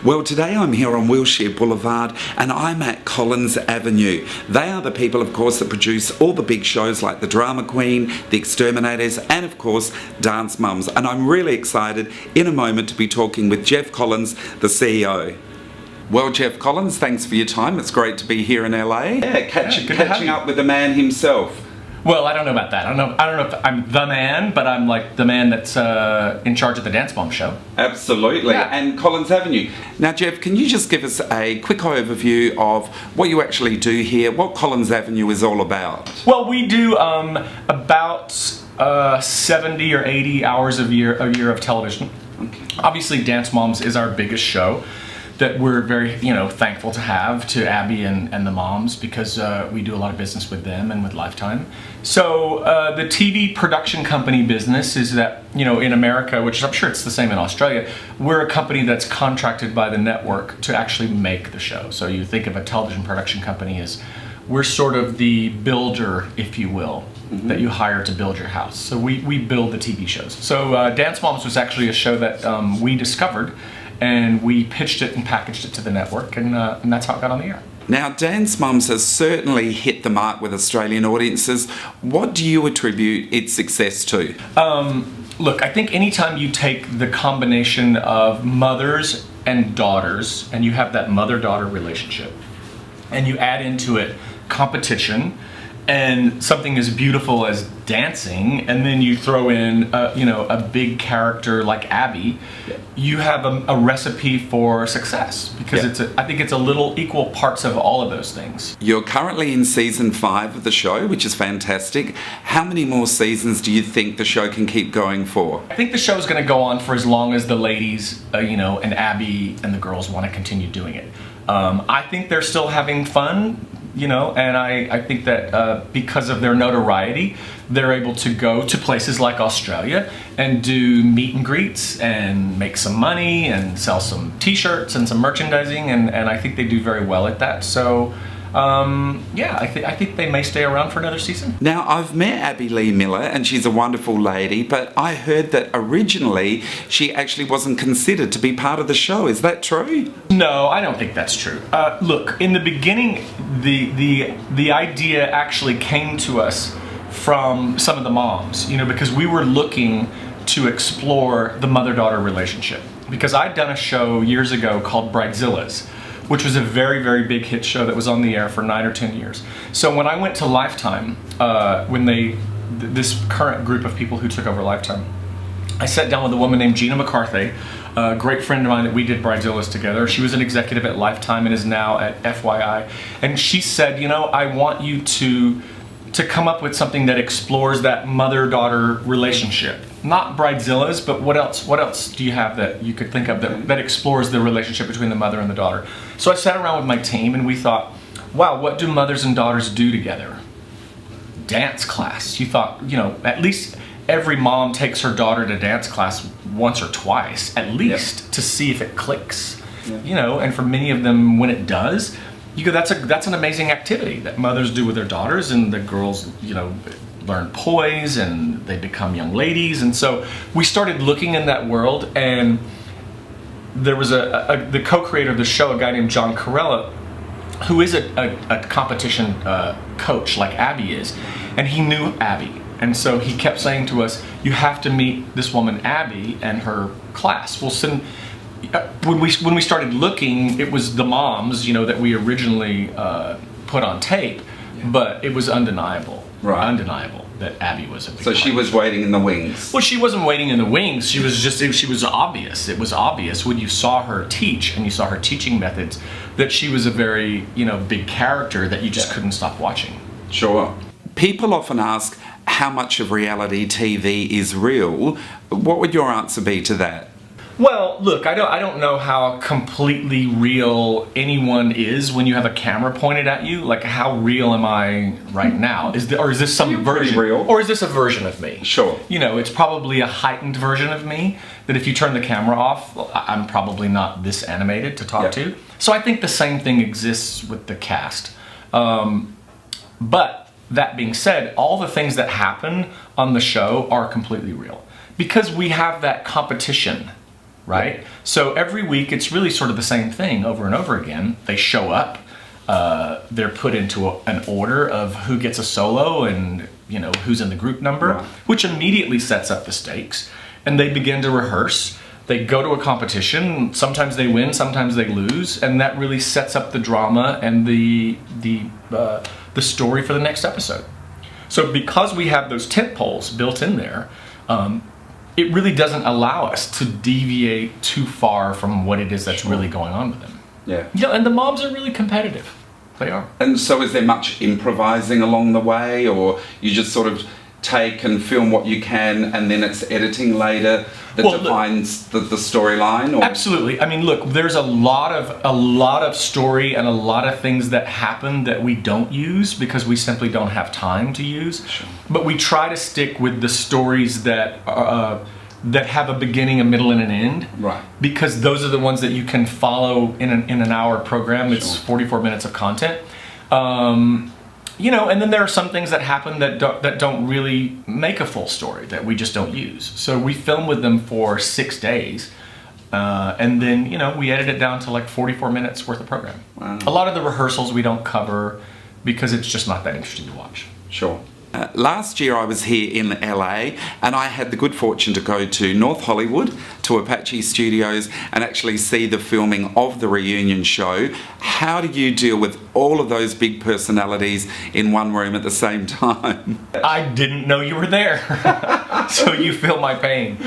Well, today I'm here on Wilshire Boulevard and I'm at Collins Avenue. They are the people, of course, that produce all the big shows like The Drama Queen, The Exterminators, and of course, Dance Mums. And I'm really excited in a moment to be talking with Jeff Collins, the CEO. Well, Jeff Collins, thanks for your time. It's great to be here in LA. Yeah, catching up with the man himself. Well, I don't know about that. I don't know if I'm the man, but I'm like the man that's in charge of the Dance Mom show. Absolutely, yeah. And Collins Avenue. Now, Jeff, can you just give us a quick overview of what you actually do here, what Collins Avenue is all about? Well, we do about 70 or 80 hours a year of television. Okay. Obviously, Dance Moms is our biggest show that we're very, thankful to have, to Abby and the moms, because we do a lot of business with them and with Lifetime. So the TV production company business is that, in America, which I'm sure it's the same in Australia, we're a company that's contracted by the network to actually make the show. So you think of a television production company as, we're sort of the builder, if you will, that you hire to build your house. So we build the TV shows. So Dance Moms was actually a show that we discovered, and we pitched it and packaged it to the network, and that's how it got on the air. Now, Dance Mums has certainly hit the mark with Australian audiences. What do you attribute its success to? Look, I think anytime you take the combination of mothers and daughters, and you have that mother-daughter relationship, and you add into it competition, and something as beautiful as dancing, and then you throw in, a big character like Abby, you have a recipe for success, because I think it's a little equal parts of all of those things. You're currently in season 5 of the show, which is fantastic. How many more seasons do you think the show can keep going for? I think the show is going to go on for as long as the ladies, and Abby and the girls want to continue doing it. I think they're still having fun. And I think that because of their notoriety, they're able to go to places like Australia and do meet and greets and make some money and sell some t-shirts and some merchandising, and I think they do very well at that. So I think they may stay around for another season. Now, I've met Abby Lee Miller, and she's a wonderful lady, but I heard that originally she actually wasn't considered to be part of the show. Is that true? No, I don't think that's true. Look, in the beginning, the idea actually came to us from some of the moms, because we were looking to explore the mother-daughter relationship. Because I'd done a show years ago called Bridezillas, which was a very, very big hit show that was on the air for 9 or 10 years. So when I went to Lifetime, this current group of people who took over Lifetime, I sat down with a woman named Gina McCarthy, a great friend of mine that we did Bridezillas together. She was an executive at Lifetime and is now at FYI. And she said, I want you to come up with something that explores that mother-daughter relationship. Not Bridezillas, but what else do you have that you could think of that explores the relationship between the mother and the daughter? So I sat around with my team and we thought, wow, what do mothers and daughters do together? Dance class. You thought, at least every mom takes her daughter to dance class once or twice, at least, to see if it clicks. And for many of them, when it does, you go, that's an amazing activity that mothers do with their daughters, and the girls, learn poise and they become young ladies. And so we started looking in that world, and there was the co-creator of the show, a guy named John Corella, who is a competition coach like Abby is, and he knew Abby. And so he kept saying to us, you have to meet this woman Abby and her class. We'll send. When we started looking, it was the moms, that we originally put on tape, but it was undeniable. Right. Undeniable that Abby was a big So she was waiting in the wings. Well, she wasn't waiting in the wings. She was obvious. It was obvious when you saw her teach and you saw her teaching methods that she was a very, big character that you just couldn't stop watching. Sure. People often ask how much of reality TV is real. What would your answer be to that? Well, look, I don't know how completely real anyone is when you have a camera pointed at you. Like, how real am I right now? Is this some version? Real. Or is this a version of me? Sure. It's probably a heightened version of me that if you turn the camera off, I'm probably not this animated to talk to. So I think the same thing exists with the cast. But that being said, all the things that happen on the show are completely real. Because we have that competition, right? So every week it's really sort of the same thing over and over again. They show up, they're put into an order of who gets a solo and who's in the group number, Right. which immediately sets up the stakes. And they begin to rehearse. They go to a competition. Sometimes they win, sometimes they lose, and that really sets up the drama and the story for the next episode. So because we have those tent poles built in there, it really doesn't allow us to deviate too far from what it is that's really going on with them. Yeah. Yeah, and the mobs are really competitive. They are. And so is there much improvising along the way, or you just sort of take and film what you can and then it's editing later that defines the storyline? Or? Absolutely. I mean, look, there's a lot of story and a lot of things that happen that we don't use because we simply don't have time to use. Sure. But we try to stick with the stories that have a beginning, a middle, and an end. Right. Because those are the ones that you can follow in an hour program. It's Sure. 44 minutes of content. And then there are some things that happen that don't really make a full story that we just don't use. So we film with them for 6 days, and then we edit it down to like 44 minutes worth of program. Wow. A lot of the rehearsals we don't cover because it's just not that interesting to watch. Sure. Last year I was here in LA and I had the good fortune to go to North Hollywood to Apache Studios and actually see the filming of the reunion show. How do you deal with all of those big personalities in one room at the same time? I didn't know you were there, so you feel my pain.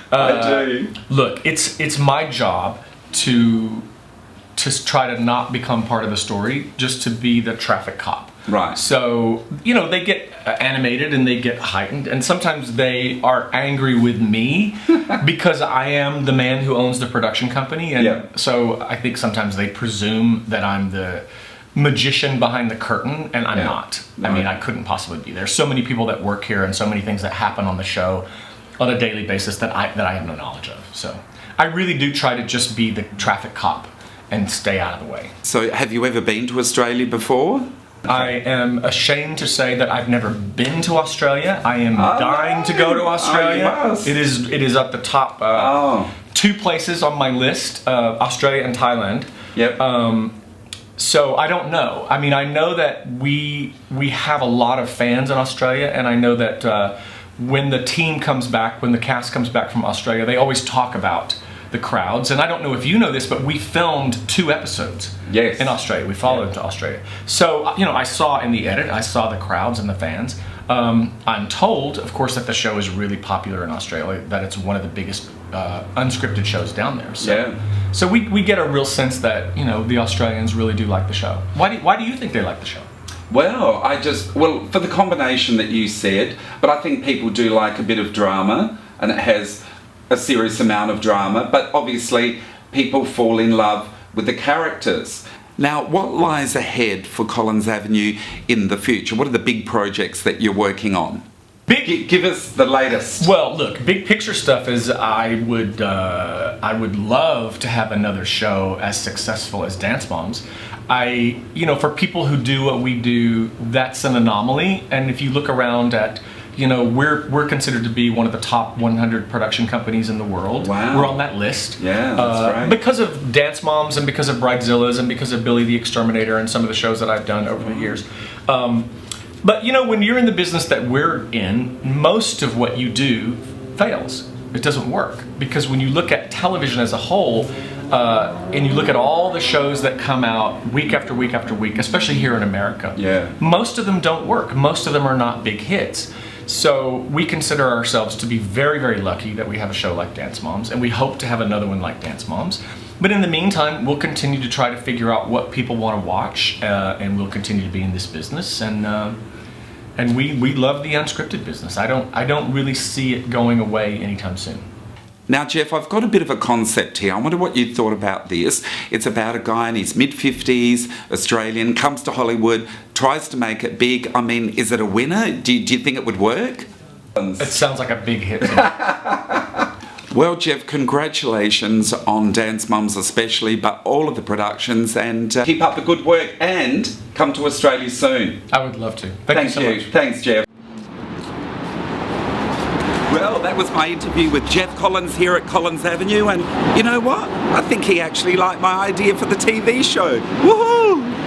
I do. Look, it's my job to try to not become part of the story, just to be the traffic cop. Right. So, they get animated and they get heightened, and sometimes they are angry with me because I am the man who owns the production company, and Yeah. so I think sometimes they presume that I'm the magician behind the curtain, and I'm not. No. I mean, I couldn't possibly be. There's so many people that work here and so many things that happen on the show on a daily basis that I have no knowledge of. So I really do try to just be the traffic cop and stay out of the way. So have you ever been to Australia before? I am ashamed to say that I've never been to Australia. I am dying to go to Australia. Oh, you must. It is at the top. Two places on my list: Australia and Thailand. Yep. So I don't know. I mean, I know that we have a lot of fans in Australia, and I know that when the team comes back, when the cast comes back from Australia, they always talk about the crowds. And I don't know if you know this, but we filmed 2 episodes in Australia. We followed them to Australia. So, I saw in the edit, I saw the crowds and the fans. I'm told, of course, that the show is really popular in Australia, that it's one of the biggest unscripted shows down there. So we get a real sense that, the Australians really do like the show. Why do you think they like the show? Well, for the combination that you said, but I think people do like a bit of drama, and it has a serious amount of drama, but obviously people fall in love with the characters. Now, what lies ahead for Collins Avenue in the future? What are the big projects that you're working on? Give us the latest. Well, look, big picture stuff is I would love to have another show as successful as Dance Moms. For people who do what we do, that's an anomaly. And if you look around at, we're considered to be one of the top 100 production companies in the world. Wow. We're on that list. Yeah, that's right. Because of Dance Moms and because of Bridezillas and because of Billy the Exterminator and some of the shows that I've done over the years. But when you're in the business that we're in, most of what you do fails. It doesn't work. Because when you look at television as a whole, and you look at all the shows that come out week after week after week, especially here in America, most of them don't work. Most of them are not big hits. So we consider ourselves to be very, very lucky that we have a show like Dance Moms, and we hope to have another one like Dance Moms. But in the meantime, we'll continue to try to figure out what people want to watch, and we'll continue to be in this business. And we love the unscripted business. I don't really see it going away anytime soon. Now, Jeff, I've got a bit of a concept here. I wonder what you thought about this. It's about a guy in his mid-50s, Australian, comes to Hollywood, tries to make it big. I mean, is it a winner? Do you think it would work? It sounds like a big hit to me. Well, Jeff, congratulations on Dance Moms especially, but all of the productions, and keep up the good work and come to Australia soon. I would love to. Thank you so much. Thanks, Jeff. Well, that was my interview with Jeff Collins here at Collins Avenue, and you know what? I think he actually liked my idea for the TV show. Woohoo!